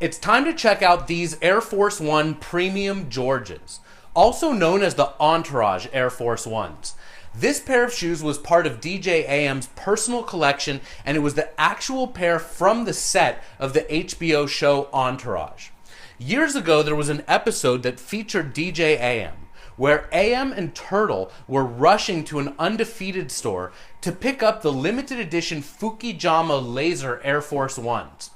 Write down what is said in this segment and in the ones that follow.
It's time to check out these Air Force One Premium Georges, also known as the Entourage Air Force Ones. This pair of shoes was part of DJ AM's personal collection, and it was the actual pair from the set of the HBO show Entourage. Years ago, there was an episode that featured DJ AM, where AM and Turtle were rushing to an undefeated store to pick up the limited edition Fukijama Laser Air Force Ones.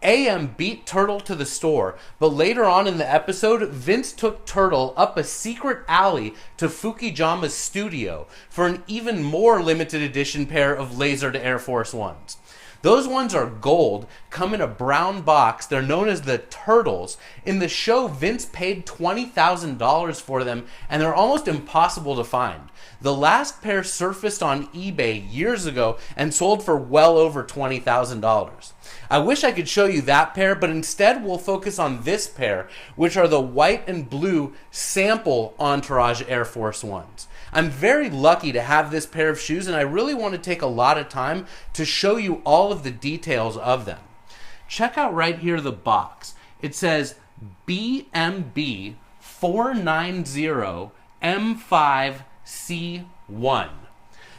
AM beat Turtle to the store, but later on in the episode, Vince took Turtle up a secret alley to Fukijama's studio for an even more limited edition pair of lasered Air Force Ones. Those ones are gold, come in a brown box. They're known as the Turtles. In the show, Vince paid $20,000 for them, and they're almost impossible to find. The last pair surfaced on eBay years ago and sold for well over $20,000. I wish I could show you that pair, but instead we'll focus on this pair, which are the white and blue sample Entourage Air Force Ones. I'm very lucky to have this pair of shoes, and I really want to take a lot of time to show you all of the details of them. Check out right here the box. It says BMB 490 M5C1.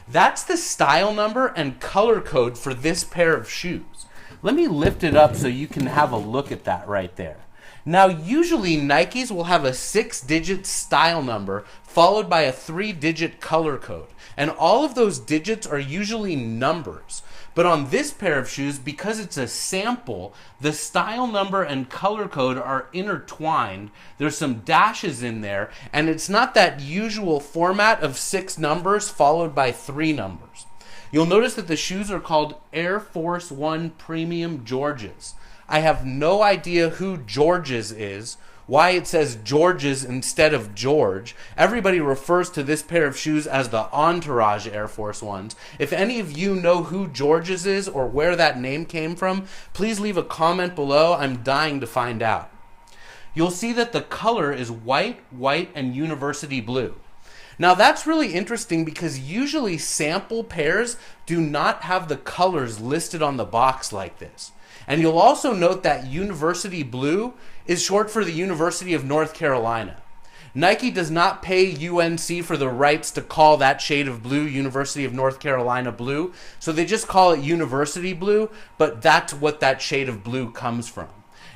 That's the style number and color code for this pair of shoes. Let me lift it up so you can have a look at that right there. Now, usually Nikes will have a 6-digit style number followed by a 3-digit color code, and all of those digits are usually numbers. But on this pair of shoes, because it's a sample, the style number and color code are intertwined. There's some dashes in there, and it's not that usual format of 6 numbers followed by 3 numbers. You'll notice that the shoes are called Air Force One Premium Georges. I have no idea who Georges is, why it says Georges instead of George. Everybody refers to this pair of shoes as the Entourage Air Force Ones. If any of you know who Georges is or where that name came from, please leave a comment below. I'm dying to find out. You'll see that the color is white, and university blue. Now that's really interesting because usually sample pairs do not have the colors listed on the box like this. And you'll also note that university blue is short for the University of North Carolina. Nike does not pay UNC for the rights to call that shade of blue University of North Carolina blue, so they just call it university blue, but that's what that shade of blue comes from.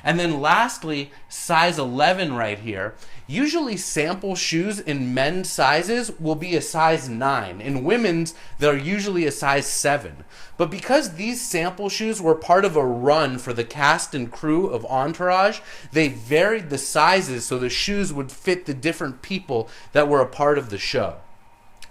And then lastly, size 11 right here. Usually sample shoes in men's sizes will be a size 9. In women's, they're usually a size 7. But because these sample shoes were part of a run for the cast and crew of Entourage, they varied the sizes so the shoes would fit the different people that were a part of the show.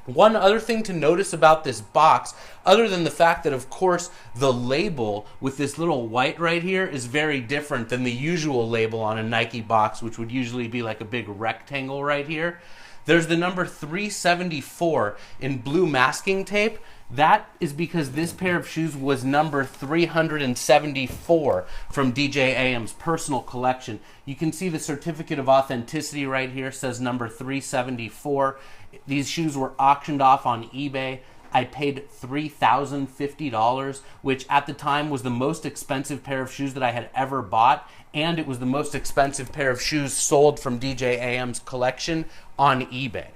One other thing to notice about this box, other than the fact that, of course, the label with this little white right here is very different than the usual label on a Nike box, which would usually be like a big rectangle right here. There's the number 374 in blue masking tape. That is because this pair of shoes was number 374 from DJ AM's personal collection. You can see the certificate of authenticity right here says number 374. These shoes were auctioned off on eBay. I paid $3,050, which at the time was the most expensive pair of shoes that I had ever bought, and it was the most expensive pair of shoes sold from DJ AM's collection on eBay.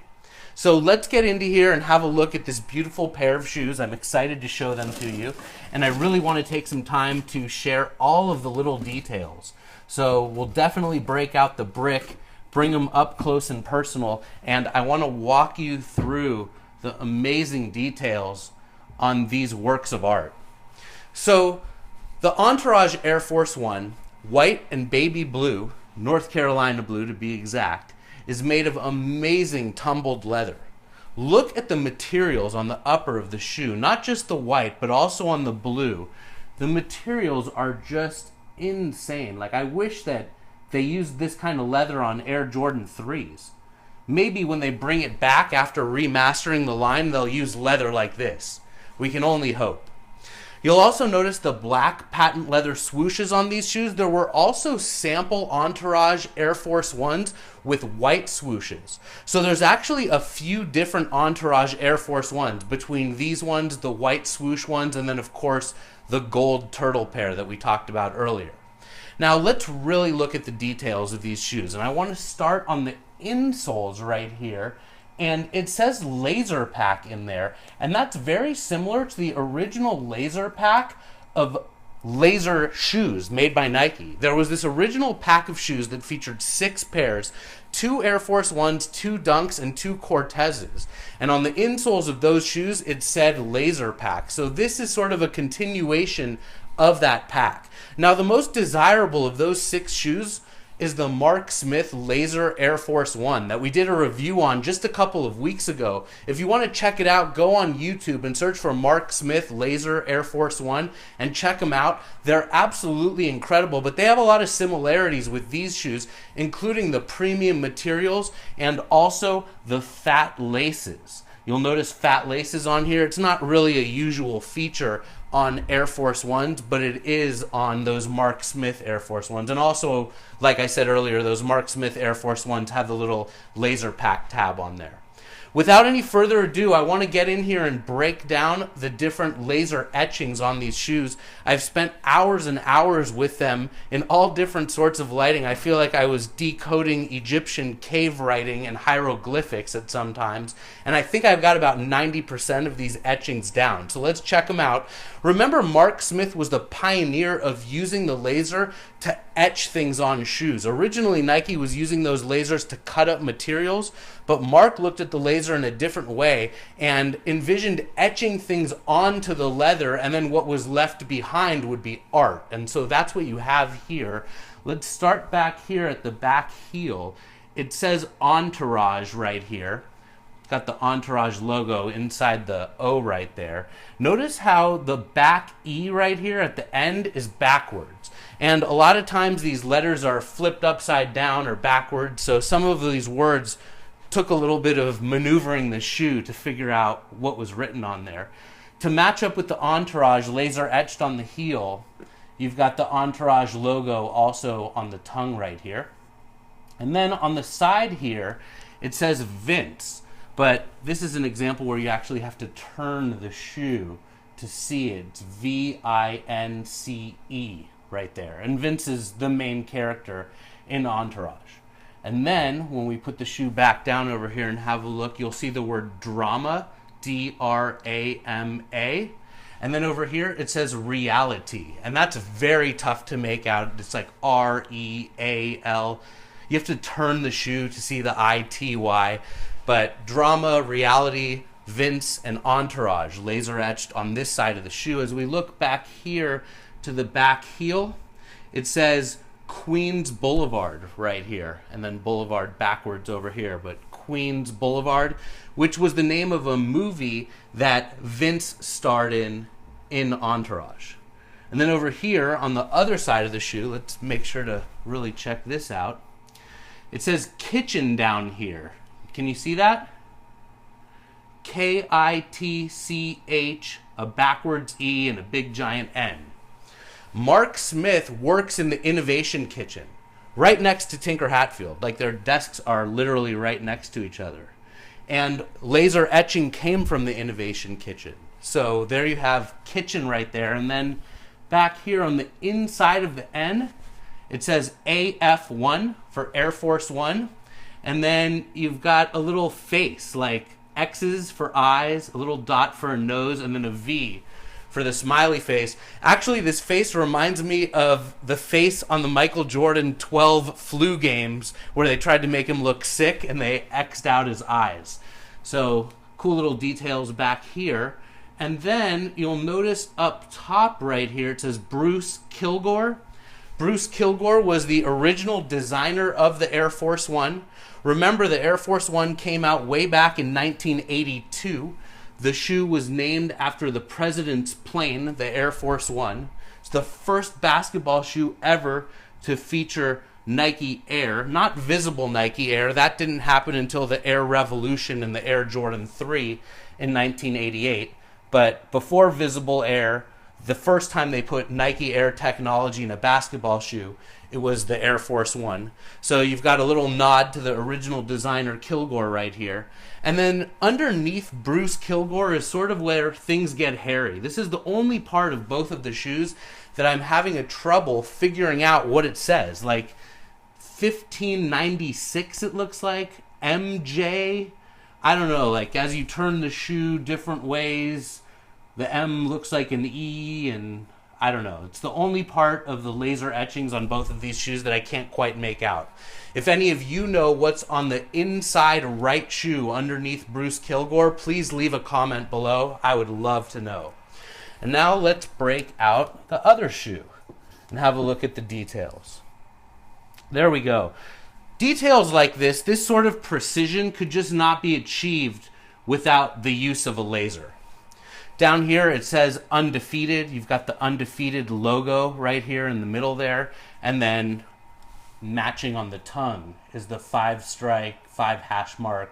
So let's get into here and have a look at this beautiful pair of shoes. I'm excited to show them to you, and I really want to take some time to share all of the little details. So we'll definitely break out the brick, bring them up close and personal, and I want to walk you through the amazing details on these works of art. So the Entourage Air Force One, white and baby blue, North Carolina blue to be exact, is made of amazing tumbled leather. Look at the materials on the upper of the shoe, not just the white, but also on the blue. The materials are just insane. Like, I wish that they used this kind of leather on Air Jordan 3s. Maybe when they bring it back after remastering the line, they'll use leather like this. We can only hope. You'll also notice the black patent leather swooshes on these shoes. There were also sample Entourage Air Force Ones with white swooshes. So there's actually a few different Entourage Air Force Ones between these ones, the white swoosh ones, and then of course the gold turtle pair that we talked about earlier. Now let's really look at the details of these shoes. And I want to start on the insoles right here. And it says laser pack in there. And that's very similar to the original laser pack of laser shoes made by Nike. There was this original pack of shoes that featured 6 pairs, 2 Air Force Ones, 2 Dunks, and 2 Cortezes. And on the insoles of those shoes, it said laser pack. So this is sort of a continuation of that pack. Now, the most desirable of those 6 shoes is the Mark Smith Laser Air Force One that we did a review on just a couple of weeks ago. If you want to check it out, go on YouTube and search for Mark Smith Laser Air Force One and check them out. They're absolutely incredible, but they have a lot of similarities with these shoes, including the premium materials and also the fat laces. You'll notice fat laces on here. It's not really a usual feature on Air Force Ones, but it is on those Mark Smith Air Force Ones. And also, like I said earlier, those Mark Smith Air Force Ones have the little laser pack tab on there. Without any further ado, I want to get in here and break down the different laser etchings on these shoes. I've spent hours and hours with them in all different sorts of lighting. I feel like I was decoding Egyptian cave writing and hieroglyphics at some times, and I think I've got about 90% of these etchings down. So let's check them out. Remember, Mark Smith was the pioneer of using the laser to etch things on shoes. Originally, Nike was using those lasers to cut up materials, but Mark looked at the laser in a different way and envisioned etching things onto the leather, and then what was left behind would be art. And so that's what you have here. Let's start back here at the back heel. It says Entourage right here. Got the Entourage logo inside the O right there. Notice how the back E right here at the end is backwards. And a lot of times these letters are flipped upside down or backwards, so some of these words took a little bit of maneuvering the shoe to figure out what was written on there. To match up with the Entourage laser etched on the heel, you've got the Entourage logo also on the tongue right here. And then on the side here, it says Vince. But this is an example where you actually have to turn the shoe to see it. It's V-I-N-C-E right there. And Vince is the main character in Entourage. And then when we put the shoe back down over here and have a look, you'll see the word drama, D-R-A-M-A. And then over here it says reality. And that's very tough to make out. It's like R-E-A-L. You have to turn the shoe to see the I-T-Y. But drama, reality, Vince, and Entourage laser etched on this side of the shoe. As we look back here to the back heel, it says Queens Boulevard right here, and then Boulevard backwards over here, but Queens Boulevard, which was the name of a movie that Vince starred in Entourage. And then over here on the other side of the shoe, let's make sure to really check this out. It says kitchen down here. Can you see that? K-I-T-C-H, a backwards E and a big giant N. Mark Smith works in the Innovation Kitchen, right next to Tinker Hatfield. Like their desks are literally right next to each other. And laser etching came from the Innovation Kitchen. So there you have kitchen right there. And then back here on the inside of the N, it says AF1 for Air Force One. And then you've got a little face, like X's for eyes, a little dot for a nose, and then a V for the smiley face. Actually, this face reminds me of the face on the Michael Jordan 12 flu games where they tried to make him look sick and they X'd out his eyes. So cool little details back here. And then you'll notice up top right here, it says Bruce Kilgore. Bruce Kilgore was the original designer of the Air Force One. Remember, the Air Force One came out way back in 1982. The shoe was named after the president's plane, the Air Force One. It's the first basketball shoe ever to feature Nike Air, not visible Nike Air. That didn't happen until the Air Revolution and the Air Jordan 3 in 1988. But before visible Air, the first time they put Nike Air technology in a basketball shoe, it was the Air Force One. So you've got a little nod to the original designer Kilgore right here. And then underneath Bruce Kilgore is sort of where things get hairy. This is the only part of both of the shoes that I'm having a trouble figuring out what it says. Like 1596 it looks like, MJ. I don't know, like as you turn the shoe different ways, the M looks like an E, and I don't know. It's the only part of the laser etchings on both of these shoes that I can't quite make out. If any of you know what's on the inside right shoe underneath Bruce Kilgore, please leave a comment below. I would love to know. And now let's break out the other shoe and have a look at the details. There we go. Details like this sort of precision could just not be achieved without the use of a laser. Down here it says Undefeated. You've got the Undefeated logo right here in the middle there. And then matching on the tongue is the 5-strike, 5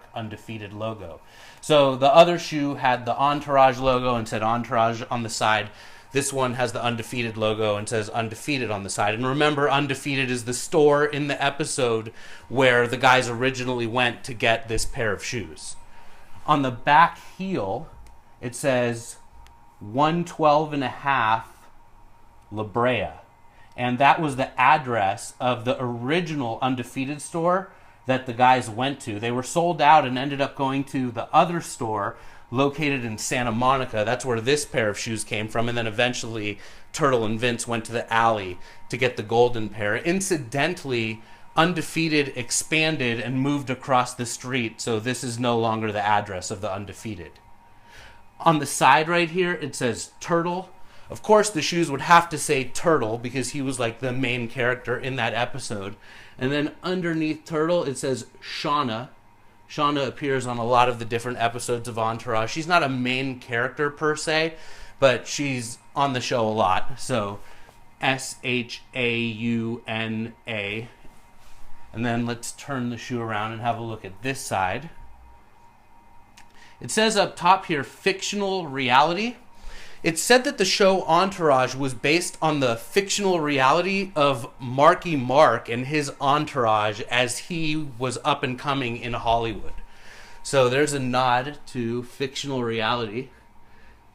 # Undefeated logo. So the other shoe had the Entourage logo and said Entourage on the side. This one has the Undefeated logo and says Undefeated on the side. And remember, Undefeated is the store in the episode where the guys originally went to get this pair of shoes. On the back heel, it says 112.5 La Brea. And that was the address of the original Undefeated store that the guys went to. They were sold out and ended up going to the other store located in Santa Monica. That's where this pair of shoes came from. And then eventually Turtle and Vince went to the alley to get the golden pair. Incidentally, Undefeated expanded and moved across the street, so this is no longer the address of the Undefeated. On the side right here, it says Turtle. Of course, the shoes would have to say Turtle because he was like the main character in that episode. And then underneath Turtle, it says Shauna. Shauna appears on a lot of the different episodes of Entourage. She's not a main character per se, but she's on the show a lot. So Shauna. And then let's turn the shoe around and have a look at this side. It says up top here, fictional reality. It's said that the show Entourage was based on the fictional reality of Marky Mark and his entourage as he was up and coming in Hollywood. So there's a nod to fictional reality.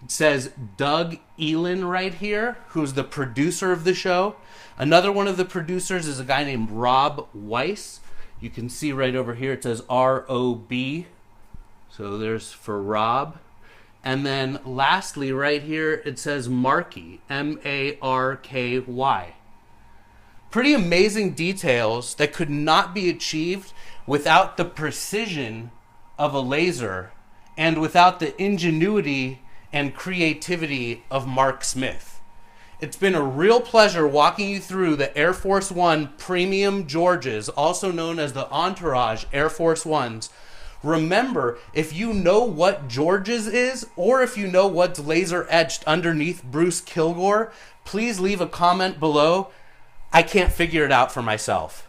It says Doug Elin right here, who's the producer of the show. Another one of the producers is a guy named Rob Weiss. You can see right over here it says R-O-B. So there's for Rob. And then lastly, right here, it says Marky, M-A-R-K-Y. Pretty amazing details that could not be achieved without the precision of a laser and without the ingenuity and creativity of Mark Smith. It's been a real pleasure walking you through the Air Force One Premium Georges, also known as the Entourage Air Force Ones. Remember, if you know what George's is, or if you know what's laser etched underneath Bruce Kilgore, please leave a comment below. I can't figure it out for myself.